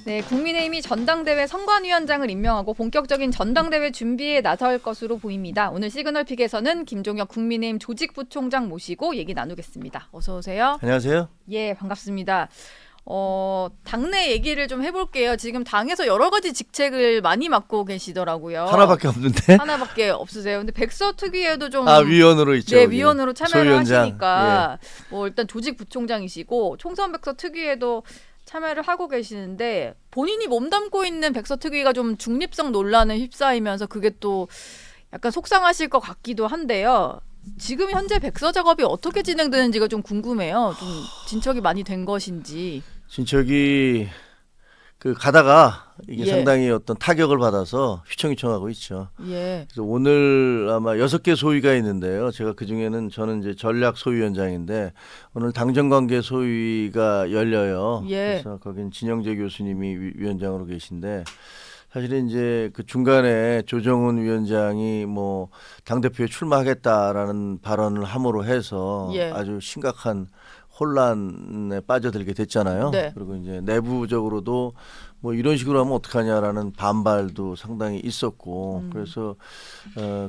네, 국민의힘이 전당대회 선관위원장을 임명하고 본격적인 전당대회 준비에 나설 것으로 보입니다. 오늘 시그널픽에서는 김종혁 국민의힘 조직부총장 모시고 얘기 나누겠습니다. 어서 오세요. 안녕하세요. 예, 반갑습니다. 당내 얘기를 좀 해볼게요. 지금 당에서 여러 가지 직책을 많이 맡고 계시더라고요. 하나밖에 없는데? 하나밖에 없으세요. 근데 백서특위에도 좀 위원으로 있죠. 네, 위원으로 참여를 소위원장. 하시니까 뭐 일단 조직부총장이시고 총선 백서특위에도 참여를 하고 계시는데 본인이 몸담고 있는 백서특위가 좀 중립성 논란에 휩싸이면서 그게 또 약간 속상하실 것 같기도 한데요. 지금 현재 백서 작업이 어떻게 진행되는지가 좀 궁금해요. 좀 진척이 많이 된 것인지. 진척이 가다가 이게 예. 상당히 어떤 타격을 받아서 휘청휘청하고 있죠. 예. 그래서 오늘 아마 6개 소위가 있는데요. 제가 그 중에는 저는 이제 전략 소위원장인데 오늘 당정관계 소위가 열려요. 예. 그래서 거긴 진영재 교수님이 위원장으로 계신데 사실은 이제 그 중간에 조정훈 위원장이 뭐 당대표에 출마하겠다라는 발언을 함으로 해서 예. 아주 심각한 혼란에 빠져들게 됐잖아요. 네. 그리고 이제 내부적으로도 뭐 이런 식으로 하면 어떡하냐라는 반발도 상당히 있었고 그래서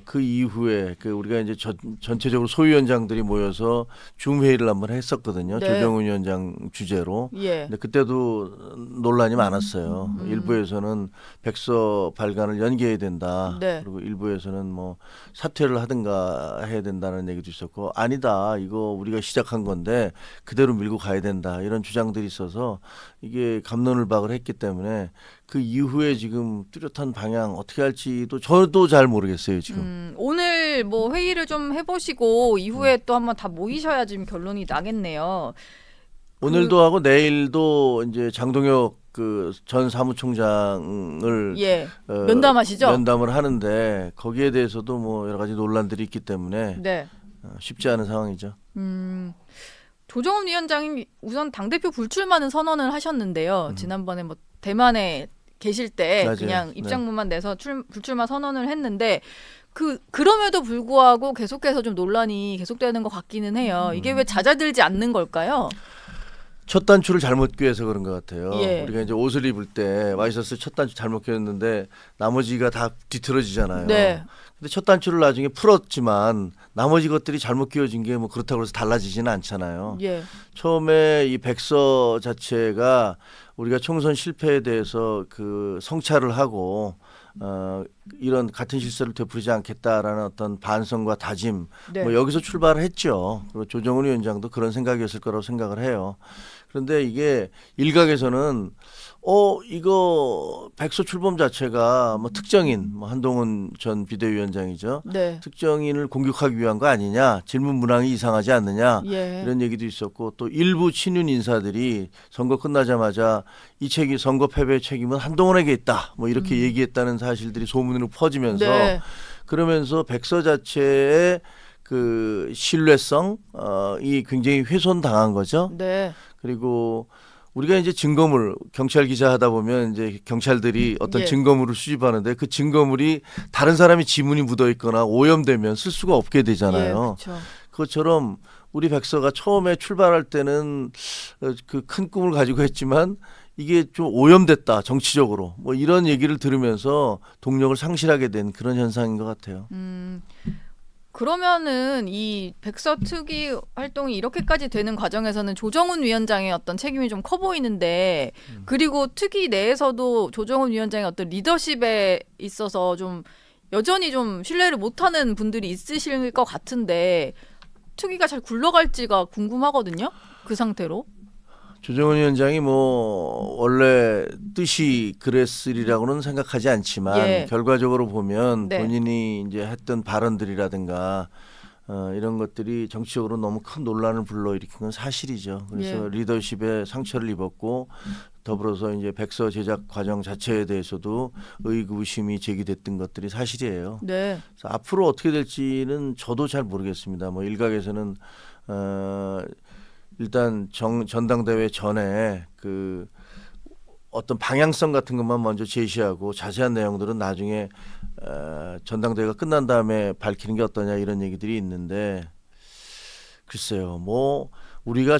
그 이후에 우리가 이제 전체적으로 소위원장들이 모여서 줌 회의를 한번 했었거든요. 네. 조정훈 위원장 주재로. 예. 근데 그때도 논란이 많았어요. 일부에서는 백서 발간을 연기해야 된다. 네. 그리고 일부에서는 뭐 사퇴를 하든가 해야 된다는 얘기도 있었고 아니다. 이거 우리가 시작한 건데 그대로 밀고 가야 된다. 이런 주장들이 있어서 이게 갑론을박을 했기 때문에 그 이후에 지금 뚜렷한 방향 어떻게 할지도 저도 잘 모르겠어요 지금. 오늘 뭐 회의를 좀 해보시고 이후에 또 한번 다 모이셔야 지금 결론이 나겠네요. 오늘도 하고 내일도 이제 장동혁 그 전 사무총장을 예. 면담하시죠? 면담을 하는데 거기에 대해서도 뭐 여러 가지 논란들이 있기 때문에 네. 쉽지 않은 상황이죠. 조정훈 위원장이 우선 당대표 불출마는 선언을 하셨는데요. 지난번에 뭐 대만에 계실 때 맞아요. 그냥 입장문만 내서 불출마 선언을 했는데 그럼에도 불구하고 계속해서 좀 논란이 계속되는 것 같기는 해요. 이게 왜 잦아들지 않는 걸까요? 첫 단추를 잘못 꿰서 그런 것 같아요. 예. 우리가 이제 옷을 입을 때 와이셔츠 첫 단추 잘못 꿰었는데 나머지가 다 뒤틀어지잖아요. 네. 근데 첫 단추를 나중에 풀었지만 나머지 것들이 잘못 끼워진 게 뭐 그렇다고 해서 달라지지는 않잖아요. 예. 처음에 이 백서 자체가 우리가 총선 실패에 대해서 성찰을 하고 이런 같은 실수를 되풀이지 않겠다라는 어떤 반성과 다짐 네. 뭐 여기서 출발을 했죠. 그리고 조정훈 위원장도 그런 생각이었을 거라고 생각을 해요. 그런데 이게 일각에서는 이거 백서 출범 자체가 뭐 특정인 한동훈 전 비대위원장이죠. 네. 특정인을 공격하기 위한 거 아니냐, 질문 문항이 이상하지 않느냐 예. 이런 얘기도 있었고 또 일부 친윤 인사들이 선거 끝나자마자 이 선거 패배의 책임은 한동훈에게 있다 뭐 이렇게 얘기했다는 사실들이 소문으로 퍼지면서 네. 그러면서 백서 자체의 신뢰성 이 굉장히 훼손당한 거죠. 네. 그리고 우리가 이제 증거물 경찰 기자 하다 보면 이제 경찰들이 어떤 예. 증거물을 수집하는데 그 증거물이 다른 사람의 지문이 묻어 있거나 오염되면 쓸 수가 없게 되잖아요. 예, 그렇죠. 그것처럼 우리 백서가 처음에 출발할 때는 그 큰 꿈을 가지고 했지만 이게 좀 오염됐다 정치적으로 뭐 이런 얘기를 들으면서 동력을 상실하게 된 그런 현상인 것 같아요. 그러면은 이 백서특위 활동이 이렇게까지 되는 과정에서는 조정훈 위원장의 어떤 책임이 좀 커 보이는데 그리고 특위 내에서도 조정훈 위원장의 어떤 리더십에 있어서 좀 여전히 좀 신뢰를 못하는 분들이 있으실 것 같은데 특위가 잘 굴러갈지가 궁금하거든요. 그 상태로. 조정훈 위원장이 뭐 원래 뜻이 그랬으리라고는 생각하지 않지만 예. 결과적으로 보면 네. 본인이 이제 했던 발언들이라든가 이런 것들이 정치적으로 너무 큰 논란을 불러일으킨 건 사실이죠. 그래서 예. 리더십에 상처를 입었고 더불어서 이제 백서 제작 과정 자체에 대해서도 의구심이 제기됐던 것들이 사실이에요. 네. 그래서 앞으로 어떻게 될지는 저도 잘 모르겠습니다. 뭐 일각에서는 일단 전당대회 전에 어떤 방향성 같은 것만 먼저 제시하고 자세한 내용들은 나중에 전당대회가 끝난 다음에 밝히는 게 어떠냐 이런 얘기들이 있는데 글쎄요. 뭐 우리가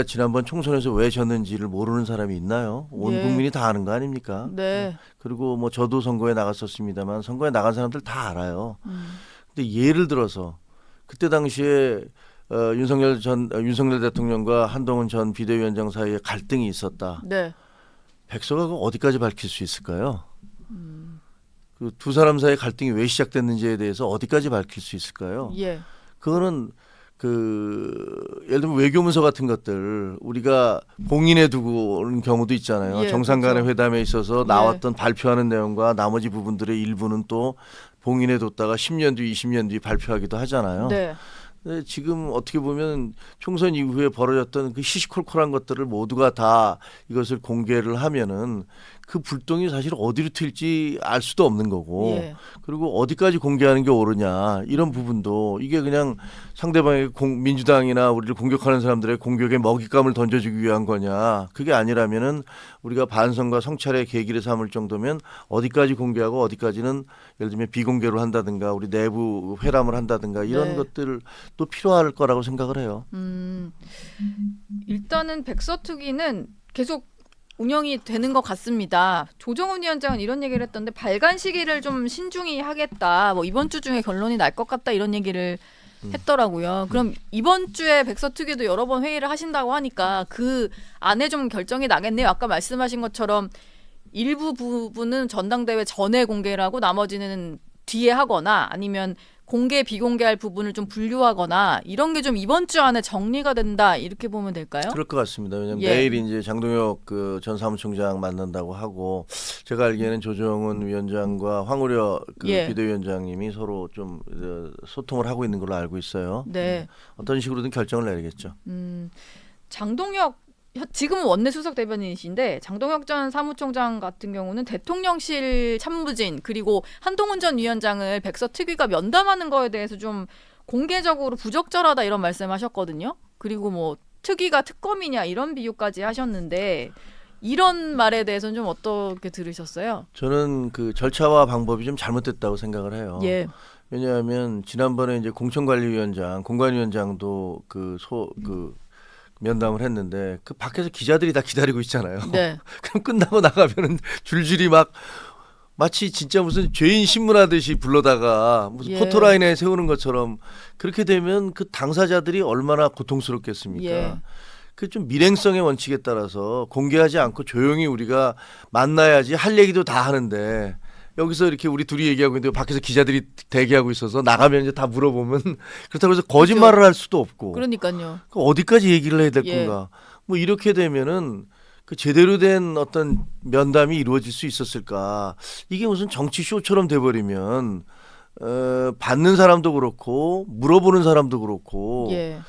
지난번 총선에서 왜 졌는지를 모르는 사람이 있나요? 온 예. 국민이 다 아는 거 아닙니까? 네. 그리고 뭐 저도 선거에 나갔었습니다만 선거에 나간 사람들 다 알아요. 음. 근데 예를 들어서 그때 당시에 윤석열 대통령과 한동훈 전 비대위원장 사이에 갈등이 있었다. 네. 백서가 그거 어디까지 밝힐 수 있을까요? 그 두 사람 사이의 갈등이 왜 시작됐는지에 대해서 어디까지 밝힐 수 있을까요? 예. 그거는 예를 들면 외교문서 같은 것들 우리가 봉인해 두고 오는 경우도 있잖아요. 예, 정상 간의 그렇죠. 회담에 있어서 예. 나왔던 발표하는 내용과 나머지 부분들의 일부는 또 봉인해 뒀다가 10년 뒤, 20년 뒤 발표하기도 하잖아요. 네. 근데 지금 어떻게 보면 총선 이후에 벌어졌던 그 시시콜콜한 것들을 모두가 다 이것을 공개를 하면은 그 불똥이 사실 어디로 튈지 알 수도 없는 거고 예. 그리고 어디까지 공개하는 게 옳으냐 이런 부분도 이게 그냥 상대방의 민주당이나 우리를 공격하는 사람들의 공격에 먹잇감을 던져주기 위한 거냐 그게 아니라면은 우리가 반성과 성찰의 계기를 삼을 정도면 어디까지 공개하고 어디까지는 예를 들면 비공개로 한다든가 우리 내부 회람을 한다든가 이런 네. 것들도 필요할 거라고 생각을 해요. 일단은 백서투기는 계속 운영이 되는 것 같습니다. 조정훈 위원장은 이런 얘기를 했던데 발간 시기를 좀 신중히 하겠다. 뭐 이번 주 중에 결론이 날 것 같다 이런 얘기를 했더라고요. 그럼 이번 주에 백서투기도 여러 번 회의를 하신다고 하니까 그 안에 좀 결정이 나겠네요. 아까 말씀하신 것처럼 일부 부분은 전당대회 전에 공개를 하고 나머지는 뒤에 하거나 아니면 공개 비공개할 부분을 좀 분류하거나 이런 게 좀 이번 주 안에 정리가 된다 이렇게 보면 될까요? 그럴 것 같습니다. 왜냐하면 예. 내일 이제 장동혁 그 전 사무총장 만난다고 하고 제가 알기에는 조정훈 위원장과 황우려 그 예. 비대위원장님이 서로 좀 소통을 하고 있는 걸로 알고 있어요. 네. 어떤 식으로든 결정을 내리겠죠. 장동혁 지금은 원내 수석 대변인이신데 장동혁 전 사무총장 같은 경우는 대통령실 참모진 그리고 한동훈 전 위원장을 백서특위가 면담하는 거에 대해서 좀 공개적으로 부적절하다 이런 말씀하셨거든요. 그리고 뭐 특위가 특검이냐 이런 비유까지 하셨는데 이런 말에 대해서는 좀 어떻게 들으셨어요? 저는 그 절차와 방법이 좀 잘못됐다고 생각을 해요. 예. 왜냐하면 지난번에 이제 공천관리위원장, 공관위원장도 그 면담을 했는데 그 밖에서 기자들이 다 기다리고 있잖아요. 네. 그럼 끝나고 나가면은 줄줄이 막 마치 진짜 무슨 죄인 신문하듯이 불러다가 무슨 예. 포토라인에 세우는 것처럼 그렇게 되면 그 당사자들이 얼마나 고통스럽겠습니까? 예. 그 좀 밀행성의 원칙에 따라서 공개하지 않고 조용히 우리가 만나야지 할 얘기도 다 하는데 여기서 이렇게 우리 둘이 얘기하고 있는데 밖에서 기자들이 대기하고 있어서 나가면 이제 다 물어보면 그렇다고 해서 거짓말을 할 수도 없고 그러니까요. 그 어디까지 얘기를 해야 될 예. 건가? 뭐 이렇게 되면은 그 제대로 된 어떤 면담이 이루어질 수 있었을까? 이게 무슨 정치 쇼처럼 돼버리면 받는 사람도 그렇고 물어보는 사람도 그렇고 예.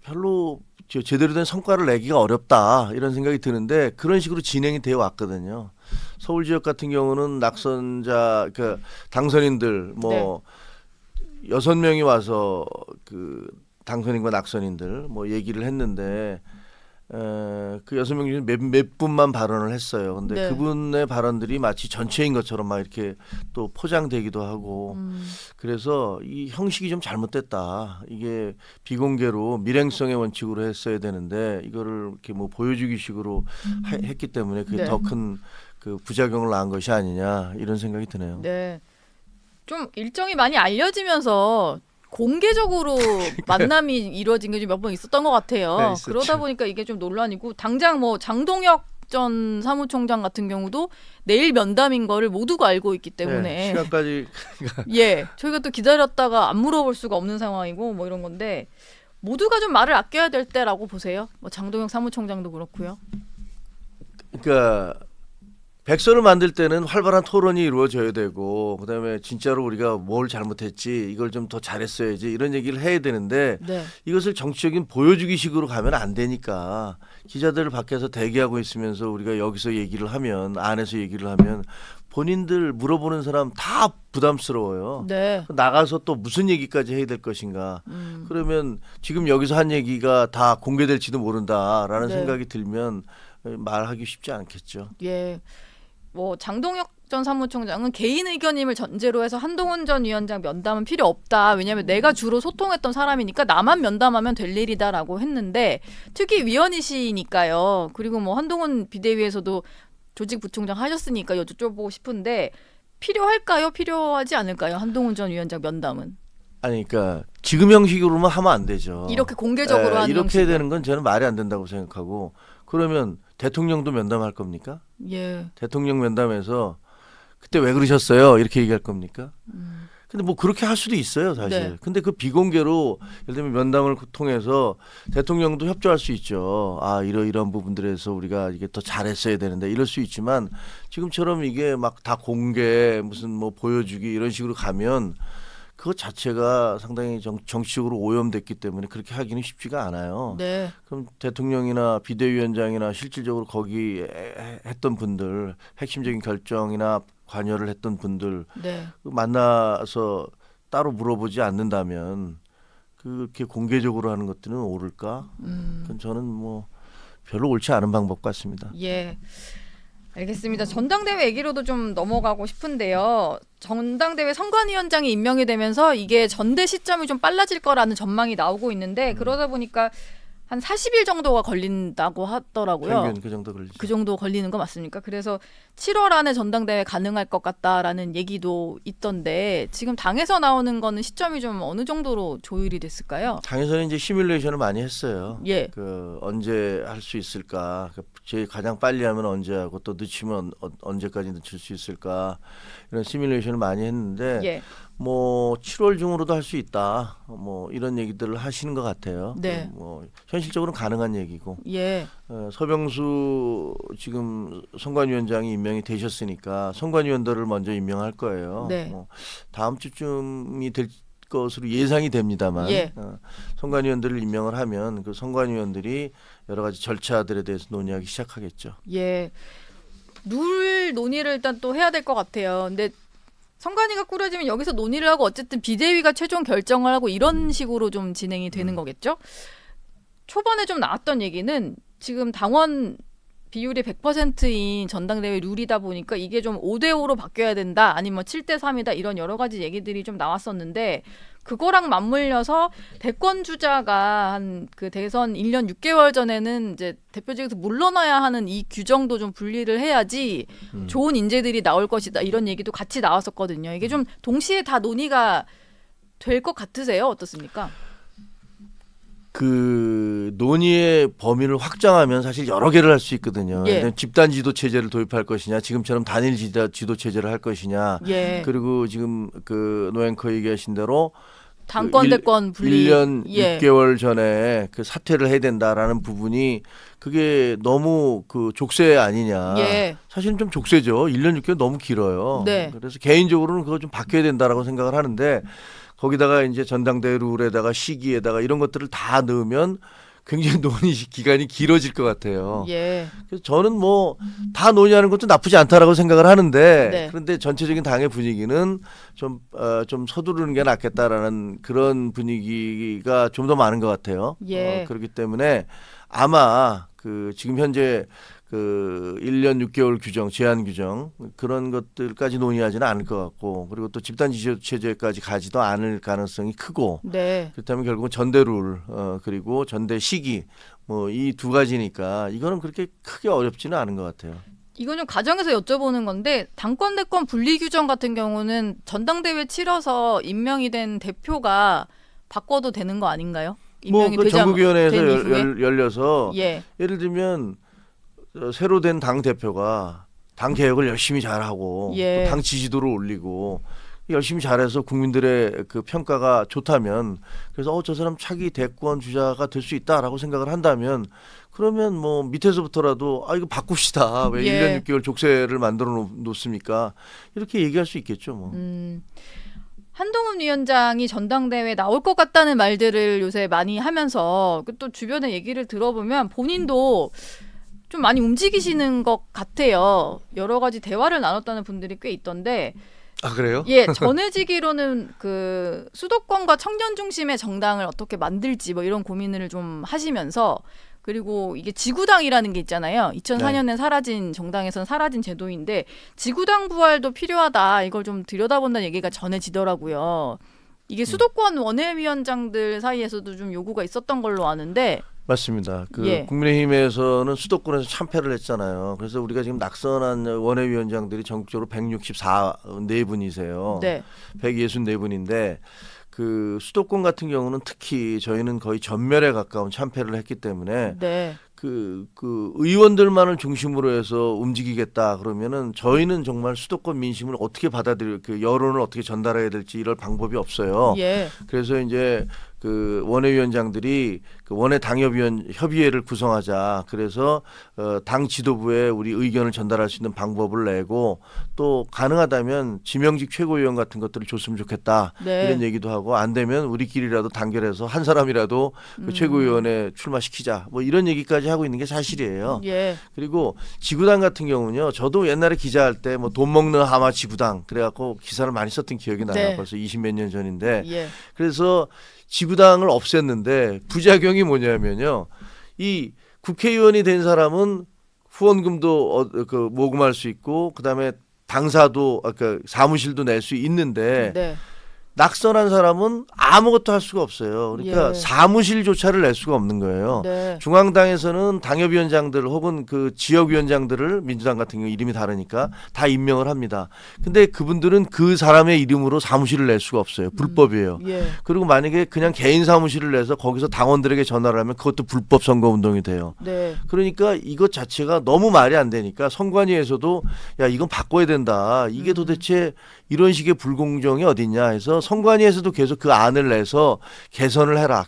별로 제대로 된 성과를 내기가 어렵다 이런 생각이 드는데 그런 식으로 진행이 되어 왔거든요. 서울 지역 같은 경우는 낙선자 그 당선인들 뭐 6명이 와서 그 당선인과 낙선인들 뭐 얘기를 했는데 그 6명 중에 몇 분만 발언을 했어요. 근데 네. 그분의 발언들이 마치 전체인 것처럼 막 이렇게 또 포장되기도 하고 그래서 이 형식이 좀 잘못됐다. 이게 비공개로 밀행성의 원칙으로 했어야 되는데 이거를 이렇게 뭐 보여주기식으로 했기 때문에 그게 네. 더 큰 그 부작용을 낳은 것이 아니냐 이런 생각이 드네요. 네. 좀 일정이 많이 알려지면서 공개적으로 만남이 이루어진 게 좀 몇 번 있었던 것 같아요. 네, 있었죠. 그러다 보니까 이게 좀 논란이고 당장 뭐 장동혁 전 사무총장 같은 경우도 내일 면담인 거를 모두가 알고 있기 때문에 네, 시간까지 예 저희가 또 기다렸다가 안 물어볼 수가 없는 상황이고 뭐 이런 건데 모두가 좀 말을 아껴야 될 때라고 보세요. 뭐 장동혁 사무총장도 그렇고요. 그러니까 백서를 만들 때는 활발한 토론이 이루어져야 되고 그다음에 진짜로 우리가 뭘 잘못했지 이걸 좀 더 잘했어야지 이런 얘기를 해야 되는데 네. 이것을 정치적인 보여주기식으로 가면 안 되니까 기자들 밖에서 대기하고 있으면서 우리가 여기서 얘기를 하면 안에서 얘기를 하면 본인들 물어보는 사람 다 부담스러워요. 네. 나가서 또 무슨 얘기까지 해야 될 것인가. 그러면 지금 여기서 한 얘기가 다 공개될지도 모른다라는 네. 생각이 들면 말하기 쉽지 않겠죠. 예. 뭐 장동혁 전 사무총장은 개인 의견임을 전제로 해서 한동훈 전 위원장 면담은 필요 없다. 왜냐하면 내가 주로 소통했던 사람이니까 나만 면담하면 될 일이다라고 했는데 특위위원이시니까요. 그리고 뭐 한동훈 비대위에서도 조직부총장 하셨으니까 여쭤보고 싶은데 필요할까요? 필요하지 않을까요? 한동훈 전 위원장 면담은. 아니 그러니까 지금 형식으로만 하면 안 되죠. 이렇게 공개적으로 하는 이렇게 형식이요? 되는 건 저는 말이 안 된다고 생각하고 그러면 대통령도 면담할 겁니까? 예. 대통령 면담에서 그때 왜 그러셨어요? 이렇게 얘기할 겁니까? 근데 뭐 그렇게 할 수도 있어요, 사실. 네. 근데 그 비공개로 예를 들면 면담을 통해서 대통령도 협조할 수 있죠. 아, 이런 부분들에서 우리가 이게 더 잘했어야 되는데 이럴 수 있지만 지금처럼 이게 막 다 공개 무슨 뭐 보여주기 이런 식으로 가면 그것 자체가 상당히 정치적으로 오염됐기 때문에 그렇게 하기는 쉽지가 않아요. 네. 그럼 대통령이나 비대위원장이나 실질적으로 거기 했던 분들, 핵심적인 결정이나 관여를 했던 분들 네. 만나서 따로 물어보지 않는다면 그렇게 공개적으로 하는 것들은 옳을까? 그건 저는 뭐 별로 옳지 않은 방법 같습니다. 예. 알겠습니다. 전당대회 얘기로도 좀 넘어가고 싶은데요. 전당대회 선관위원장이 임명이 되면서 이게 전대 시점이 좀 빨라질 거라는 전망이 나오고 있는데 그러다 보니까 한 40일 정도가 걸린다고 하더라고요. 평균 그 정도 걸리죠. 그 정도 걸리는 거 맞습니까? 그래서 7월 안에 전당대회 가능할 것 같다라는 얘기도 있던데 지금 당에서 나오는 거는 시점이 좀 어느 정도로 조율이 됐을까요? 당에서는 이제 시뮬레이션을 많이 했어요. 예. 그 언제 할 수 있을까? 제일 가장 빨리 하면 언제 하고 또 늦추면 언제까지 늦출 수 있을까? 이런 시뮬레이션을 많이 했는데 예. 뭐 7월 중으로도 할 수 있다. 뭐 이런 얘기들을 하시는 것 같아요. 네. 뭐 현실적으로는 가능한 얘기고. 예. 서병수 지금 선관위원장이 임명이 되셨으니까 선관위원들을 먼저 임명할 거예요. 네. 뭐 다음 주쯤이 될 것으로 예상이 됩니다만 예. 선관위원들을 임명을 하면 그 선관위원들이 여러 가지 절차들에 대해서 논의하기 시작하겠죠. 예. 룰 논의를 일단 또 해야 될 것 같아요. 근데 선관위가 꾸려지면 여기서 논의를 하고 어쨌든 비대위가 최종 결정을 하고 이런 식으로 좀 진행이 되는 거겠죠. 초반에 좀 나왔던 얘기는 지금 당원 비율이 100%인 전당대회 룰이다 보니까 이게 좀 5대5로 바뀌어야 된다 아니면 7대3이다 이런 여러 가지 얘기들이 좀 나왔었는데 그거랑 맞물려서 대권 주자가 한 그 대선 1년 6개월 전에는 이제 대표직에서 물러나야 하는 이 규정도 좀 분리를 해야지 좋은 인재들이 나올 것이다 이런 얘기도 같이 나왔었거든요. 이게 좀 동시에 다 논의가 될 것 같으세요? 어떻습니까? 그 논의의 범위를 확장하면 사실 여러 개를 할 수 있거든요. 예. 집단 지도 체제를 도입할 것이냐, 지금처럼 단일 지도 체제를 할 것이냐, 예. 그리고 지금 그 노앵커 얘기하신 대로 당권 대권 분리 1년 예. 6개월 전에 그 사퇴를 해야 된다라는 부분이 그게 너무 그 족쇄 아니냐. 예. 사실은 좀 족쇄죠. 1년 6개월 너무 길어요. 네. 그래서 개인적으로는 그거 좀 바뀌어야 된다라고 생각을 하는데 거기다가 이제 전당대회 룰에다가 시기에다가 이런 것들을 다 넣으면 굉장히 논의 기간이 길어질 것 같아요. 예. 그래서 저는 뭐 다 논의하는 것도 나쁘지 않다라고 생각을 하는데 네. 그런데 전체적인 당의 분위기는 좀 서두르는 게 낫겠다라는 그런 분위기가 좀 더 많은 것 같아요. 예. 그렇기 때문에 아마 그 지금 현재 그 1년 6개월 규정, 제한 규정 그런 것들까지 논의하지는 않을 것 같고 그리고 또 집단 지도 체제까지 가지도 않을 가능성이 크고 네. 그렇다면 결국은 전대룰 그리고 전대 시기 뭐 이 두 가지니까 이거는 그렇게 크게 어렵지는 않은 것 같아요. 이건 좀 가정에서 여쭤보는 건데 당권 대권 분리 규정 같은 경우는 전당대회 치러서 임명이 된 대표가 바꿔도 되는 거 아닌가요? 임명이 뭐그 전국위원회에서 된 이후에? 열려서 예. 예를 들면 새로 된 당 대표가 당 개혁을 열심히 잘하고 예. 또 당 지지도를 올리고 열심히 잘해서 국민들의 그 평가가 좋다면 그래서 저 사람 차기 대권 주자가 될 수 있다라고 생각을 한다면 그러면 뭐 밑에서부터라도 이거 바꿉시다. 왜 예. 1년 6개월 족쇄를 만들어 놓습니까? 이렇게 얘기할 수 있겠죠. 뭐. 한동훈 위원장이 전당대회에 나올 것 같다는 말들을 요새 많이 하면서 또 주변의 얘기를 들어보면 본인도 좀 많이 움직이시는 것 같아요. 여러 가지 대화를 나눴다는 분들이 꽤 있던데 아 그래요? 예, 전해지기로는 그 수도권과 청년 중심의 정당을 어떻게 만들지 뭐 이런 고민을 좀 하시면서 그리고 이게 지구당이라는 게 있잖아요. 2004년에 사라진 정당에선 사라진 제도인데 지구당 부활도 필요하다. 이걸 좀 들여다본다는 얘기가 전해지더라고요. 이게 수도권 원외위원장들 사이에서도 좀 요구가 있었던 걸로 아는데 맞습니다. 그 예. 국민의힘에서는 수도권에서 참패를 했잖아요. 그래서 우리가 지금 낙선한 원외위원장들이 전국적으로 164분이세요. 네. 164분인데 그 수도권 같은 경우는 특히 저희는 거의 전멸에 가까운 참패를 했기 때문에 네. 그 의원들만을 중심으로 해서 움직이겠다 그러면은 저희는 정말 수도권 민심을 어떻게 받아들일 그 여론을 어떻게 전달해야 될지 이럴 방법이 없어요. 예. 그래서 이제 그 원외위원장들이 그 원외 당협위원 협의회를 구성하자. 그래서 당 지도부에 우리 의견을 전달할 수 있는 방법을 내고 또 가능하다면 지명직 최고위원 같은 것들을 줬으면 좋겠다. 네. 이런 얘기도 하고 안 되면 우리끼리라도 단결해서 한 사람이라도 그 최고위원에 출마시키자. 뭐 이런 얘기까지 하고 있는 게 사실이에요. 예. 그리고 지구당 같은 경우는요. 저도 옛날에 기자할 때 뭐 돈 먹는 하마 지구당 그래갖고 기사를 많이 썼던 기억이 나요. 네. 벌써 20몇 년 전인데. 예. 그래서 지구당을 없앴는데 부작용이 뭐냐면요. 이 국회의원이 된 사람은 후원금도 모금할 수 있고 그다음에 당사도 그 사무실도 낼 수 있는데 네. 낙선한 사람은 아무것도 할 수가 없어요. 그러니까 예. 사무실조차를 낼 수가 없는 거예요. 네. 중앙당에서는 당협위원장들 혹은 그 지역위원장들을 민주당 같은 경우 이름이 다르니까 다 임명을 합니다. 근데 그분들은 그 사람의 이름으로 사무실을 낼 수가 없어요. 불법이에요. 예. 그리고 만약에 그냥 개인 사무실을 내서 거기서 당원들에게 전화를 하면 그것도 불법 선거운동이 돼요. 네. 그러니까 이것 자체가 너무 말이 안 되니까 선관위에서도 야 이건 바꿔야 된다. 이게 도대체 이런 식의 불공정이 어딨냐 해서 선관위에서도 계속 그 안을 내서 개선을 해라.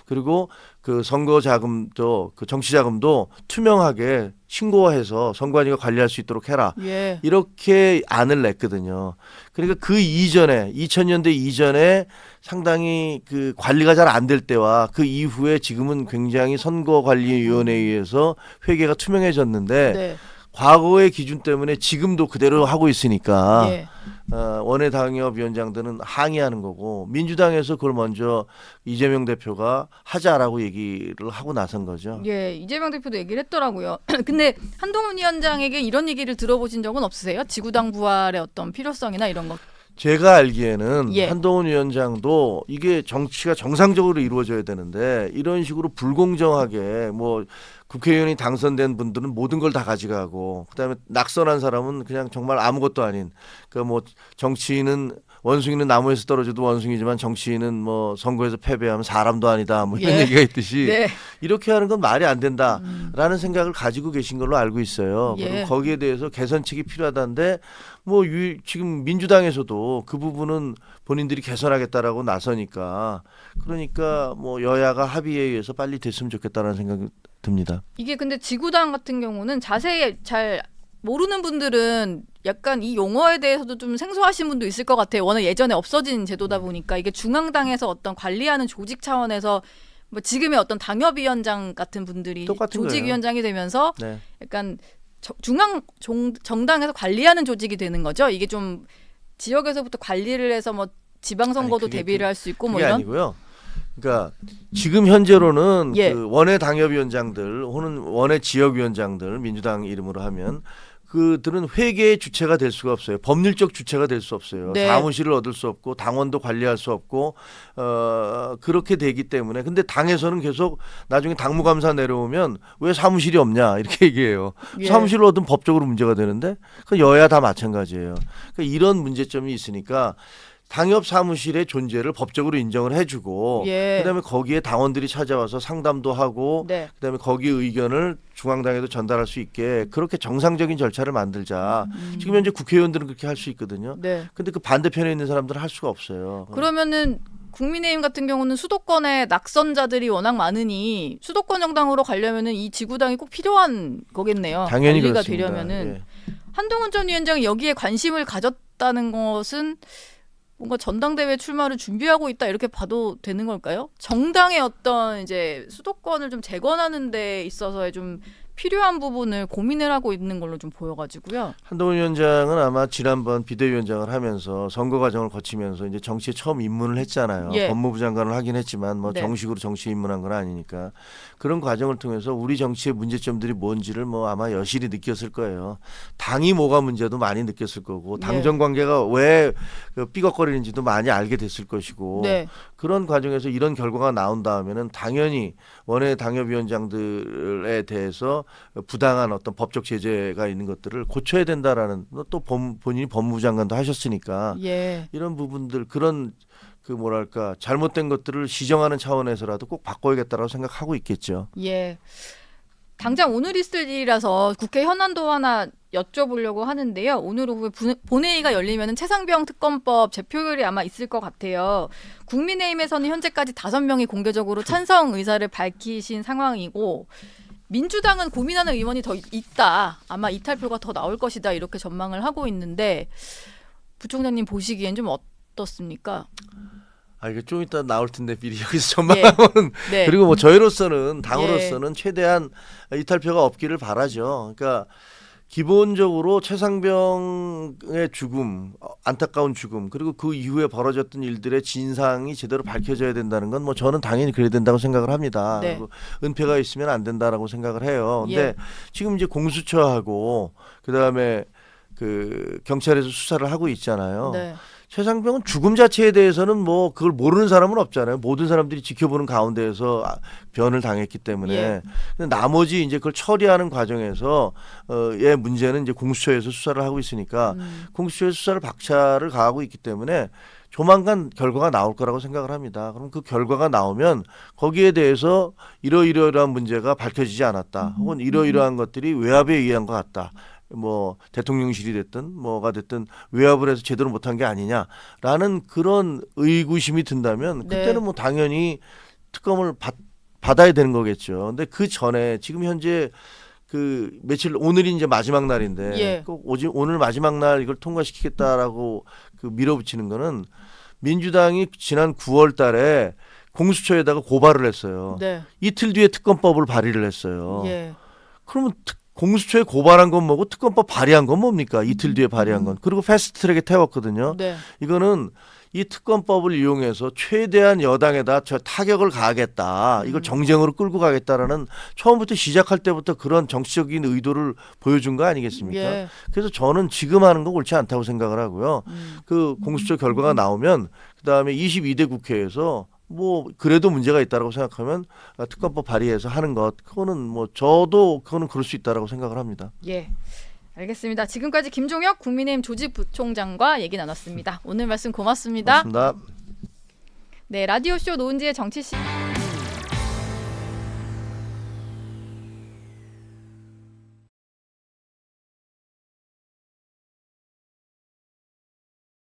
그리고 그 선거 자금도 그 정치 자금도 투명하게 신고해서 선관위가 관리할 수 있도록 해라. 예. 이렇게 안을 냈거든요. 그러니까 그 이전에 2000년대 이전에 상당히 그 관리가 잘 안 될 때와 그 이후에 지금은 굉장히 선거관리위원회에 의해서 회계가 투명해졌는데 네. 과거의 기준 때문에 지금도 그대로 하고 있으니까 예. 원외 당협위원장들은 항의하는 거고 민주당에서 그걸 먼저 이재명 대표가 하자라고 얘기를 하고 나선 거죠. 예, 이재명 대표도 얘기를 했더라고요. 근데 한동훈 위원장에게 이런 얘기를 들어보신 적은 없으세요? 지구당 부활의 어떤 필요성이나 이런 것. 제가 알기에는 예. 한동훈 위원장도 이게 정치가 정상적으로 이루어져야 되는데 이런 식으로 불공정하게 뭐 국회의원이 당선된 분들은 모든 걸 다 가져가고 그다음에 낙선한 사람은 그냥 정말 아무것도 아닌 그 뭐 정치인은 원숭이는 나무에서 떨어져도 원숭이지만 정치인은 뭐 선거에서 패배하면 사람도 아니다 뭐 이런 예. 얘기가 있듯이 네. 이렇게 하는 건 말이 안 된다라는 생각을 가지고 계신 걸로 알고 있어요. 예. 그리고 거기에 대해서 개선책이 필요하다는데 뭐 지금 민주당에서도 그 부분은 본인들이 개선하겠다라고 나서니까 그러니까 뭐 여야가 합의에 의해서 빨리 됐으면 좋겠다라는 생각이 듭니다. 이게 근데 지구당 같은 경우는 자세히 잘 모르는 분들은 약간 이 용어에 대해서도 좀 생소하신 분도 있을 것 같아요. 워낙 예전에 없어진 제도다 보니까 이게 중앙당에서 어떤 관리하는 조직 차원에서 뭐 지금의 어떤 당협위원장 같은 분들이 똑같은 조직위원장이 되면서 네. 약간 정당에서 관리하는 조직이 되는 거죠. 이게 좀 지역에서부터 관리를 해서 뭐 지방선거도 아니, 그게 대비를 할 수 있고 뭐 그게 이런. 아니고요. 그러니까 지금 현재로는 예. 그 원외 당협위원장들 혹은 원외 지역위원장들 민주당 이름으로 하면 그들은 회계의 주체가 될 수가 없어요. 법률적 주체가 될 수 없어요. 네. 사무실을 얻을 수 없고 당원도 관리할 수 없고 그렇게 되기 때문에 근데 당에서는 계속 나중에 당무감사 내려오면 왜 사무실이 없냐 이렇게 얘기해요. 예. 사무실을 얻으면 법적으로 문제가 되는데 그 여야 다 마찬가지예요. 그러니까 이런 문제점이 있으니까 당협 사무실의 존재를 법적으로 인정을 해주고 예. 그다음에 거기에 당원들이 찾아와서 상담도 하고 네. 그다음에 거기 의견을 중앙당에도 전달할 수 있게 그렇게 정상적인 절차를 만들자. 지금 현재 국회의원들은 그렇게 할 수 있거든요. 네. 근데 그 반대편에 있는 사람들은 할 수가 없어요. 그러면은 국민의힘 같은 경우는 수도권에 낙선자들이 워낙 많으니 수도권 정당으로 가려면은 이 지구당이 꼭 필요한 거겠네요. 당연히 관리가 그렇습니다. 되려면은 예. 한동훈 전 위원장이 여기에 관심을 가졌다는 것은 뭔가 전당대회 출마를 준비하고 있다 이렇게 봐도 되는 걸까요? 정당의 어떤 이제 수도권을 좀 재건하는 데 있어서의 좀 필요한 부분을 고민을 하고 있는 걸로 좀 보여가지고요. 한동훈 위원장은 아마 지난번 비대위원장을 하면서 선거 과정을 거치면서 이제 정치에 처음 입문을 했잖아요. 예. 법무부 장관을 하긴 했지만 뭐 네. 정식으로 정치에 입문한 건 아니니까 그런 과정을 통해서 우리 정치의 문제점들이 뭔지를 뭐 아마 여실히 느꼈을 거예요. 당이 뭐가 문제도 많이 느꼈을 거고 당정 관계가 왜 삐걱거리는지도 많이 알게 됐을 것이고 네. 그런 과정에서 이런 결과가 나온 다음에는 당연히 원외 당협위원장들에 대해서 부당한 어떤 법적 제재가 있는 것들을 고쳐야 된다라는 또 본인이 법무부 장관도 하셨으니까 예. 이런 부분들 그런 그 뭐랄까 잘못된 것들을 시정하는 차원에서라도 꼭 바꿔야겠다라고 생각하고 있겠죠. 예. 당장 오늘 있을 일이라서 국회 현안도 하나 여쭤보려고 하는데요. 오늘 오후에 본회의가 열리면 최상병 특검법 재표결이 아마 있을 것 같아요. 국민의힘에서는 현재까지 5명이 공개적으로 찬성 의사를 밝히신 상황이고 민주당은 고민하는 의원이 더 있다. 아마 이탈표가 더 나올 것이다. 이렇게 전망을 하고 있는데 부총장님 보시기엔 좀 어떻습니까? 이게 좀 이따 나올 텐데 미리 여기서 예. 전망하고는 네. 그리고 뭐 저희로서는 당으로서는 최대한 이탈표가 없기를 바라죠. 그러니까 기본적으로 최상병의 죽음, 안타까운 죽음, 그리고 그 이후에 벌어졌던 일들의 진상이 제대로 밝혀져야 된다는 건 뭐 저는 당연히 그래야 된다고 생각을 합니다. 네. 그리고 은폐가 있으면 안 된다라고 생각을 해요. 근데 예. 지금 이제 공수처하고 그다음에 그 경찰에서 수사를 하고 있잖아요. 네. 최상병은 죽음 자체에 대해서는 뭐 그걸 모르는 사람은 없잖아요. 모든 사람들이 지켜보는 가운데에서 변을 당했기 때문에. 예. 근데 나머지 이제 그걸 처리하는 과정에서 의 문제는 이제 공수처에서 수사를 하고 있으니까 공수처에서 수사를 박차를 가하고 있기 때문에 조만간 결과가 나올 거라고 생각을 합니다. 그럼 그 결과가 나오면 거기에 대해서 이러이러한 문제가 밝혀지지 않았다. 혹은 이러이러한 것들이 외압에 의한 것 같다. 뭐 대통령실이 됐든 뭐가 됐든 외압을 해서 제대로 못한 게 아니냐라는 그런 의구심이 든다면 그때는 네. 뭐 당연히 특검을 받아야 되는 거겠죠. 근데 그 전에 지금 현재 그 며칠 오늘이 이제 마지막 날인데 예. 꼭 오늘 마지막 날 이걸 통과시키겠다라고 그 밀어붙이는 거는 민주당이 지난 9월 달에 공수처에다가 고발을 했어요. 네. 이틀 뒤에 특검법을 발의를 했어요. 예. 그러면 공수처에 고발한 건 뭐고 특검법 발의한 건 뭡니까? 이틀 뒤에 발의한 건. 그리고 패스트트랙에 태웠거든요. 네. 이거는 이 특검법을 이용해서 최대한 여당에다 저 타격을 가하겠다. 이걸 정쟁으로 끌고 가겠다라는 처음부터 시작할 때부터 그런 정치적인 의도를 보여준 거 아니겠습니까? 예. 그래서 저는 지금 하는 거 옳지 않다고 생각을 하고요. 그 공수처 결과가 나오면 그다음에 22대 국회에서 뭐 그래도 문제가 있다라고 생각하면 특검법 발의해서 하는 것 그거는 뭐 저도 그거는 그럴 수 있다라고 생각을 합니다. 예. 알겠습니다. 지금까지 김종혁 국민의힘 조직부총장과 얘기 나눴습니다. 오늘 말씀 고맙습니다. 고맙습니다. 네, 라디오쇼 노은지의 정치시